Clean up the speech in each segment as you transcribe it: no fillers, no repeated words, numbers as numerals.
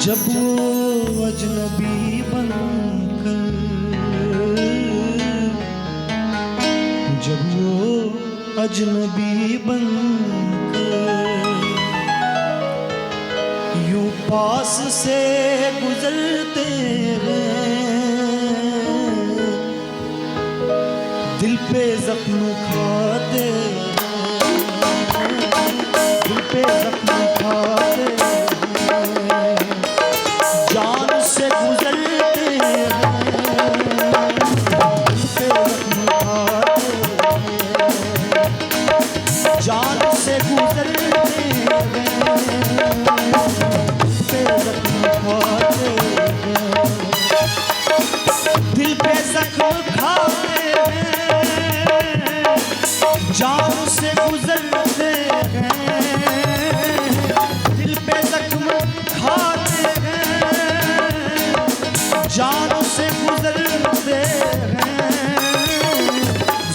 जब वो अजनबी बनकर, जब वो अजनबी बनकर यूं पास से गुजरते हैं, दिल पे जख्म खाते हैं, दिल पे जख्म खाते हैं, जान से गुजरते हैं, दिल पे जख्म खाते हैं, जान से गुजरते हैं, दिल पे जख्म खाते हैं, दिल पे जख्म खाते हैं, जान से गुजरते हैं, दिल पे जख्म खाते हैं, जान से गुजरते हैं।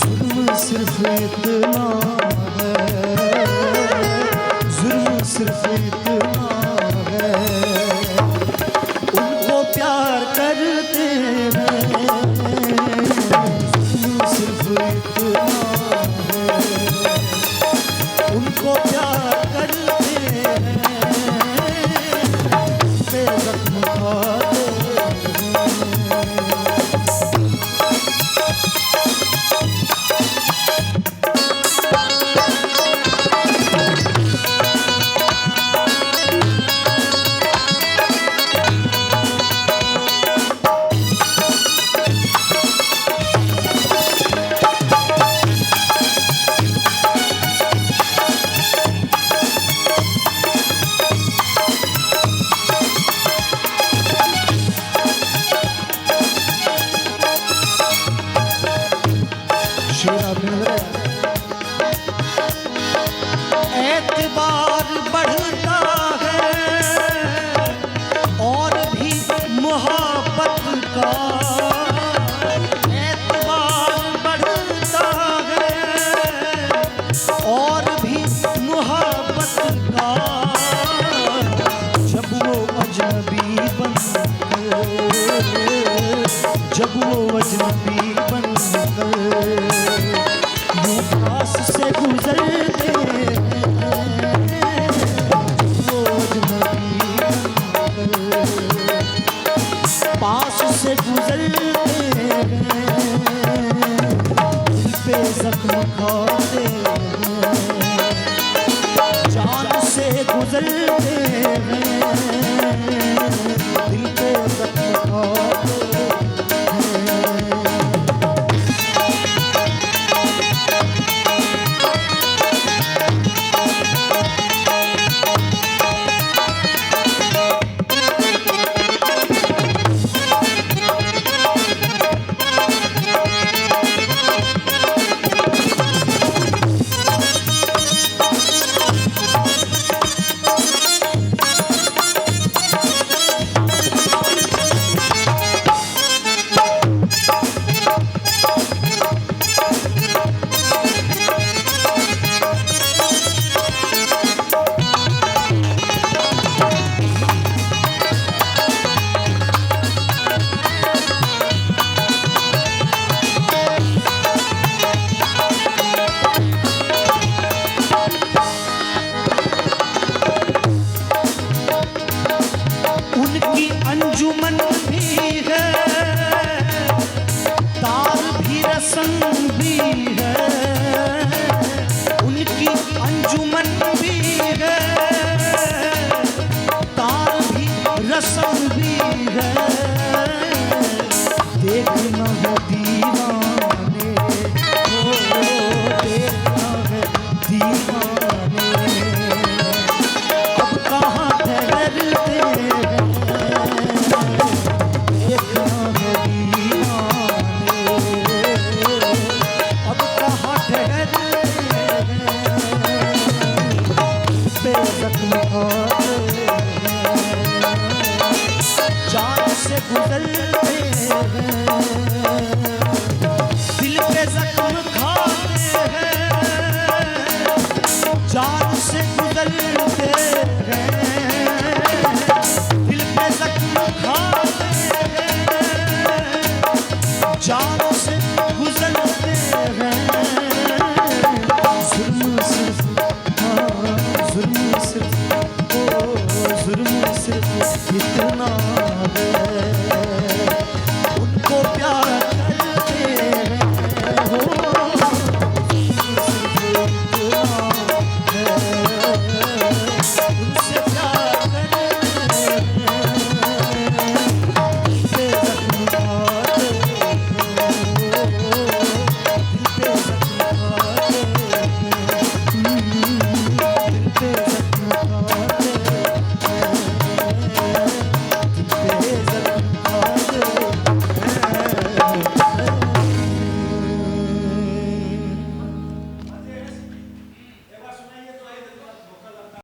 जुल्म सिर्फ इतना है, जुल्म सिर्फ इतना है, उनको प्यार करते हैं, जुल्म सिर्फ इतना है, उनको प्यार करते हैं, पे जख्म खाते हैं। एतबार बढ़ता है और भी मोहब्बत का, एतबार बढ़ता है और भी मोहब्बत का, जब वो अजनबी बनकर, जब वो अजनबी बनकर यूं पास से गुजरते हैं, वो अजनबी बनकर पास से गुजरते हैं, दिल पे जख्म खाते हैं, जान से गुजरते हैं, दिल पे जख्म खाते हैं। उनकी अंजुमन भी है, तार भी रस्म भी है, उनकी अंजुमन भी है, तार भी रस्म भी है, देखना है दीवाने, ओ देखना है दीवाने, अब कहाँ ठहरते हैं, देखना है दीवाने, अब कहाँ ठहरते हैं, पे जख्म खाते हैं, जान से गुजरते हैं, दिल पे जख्म खाते हैं, जान से गुजरते हैं, दिल पे जानो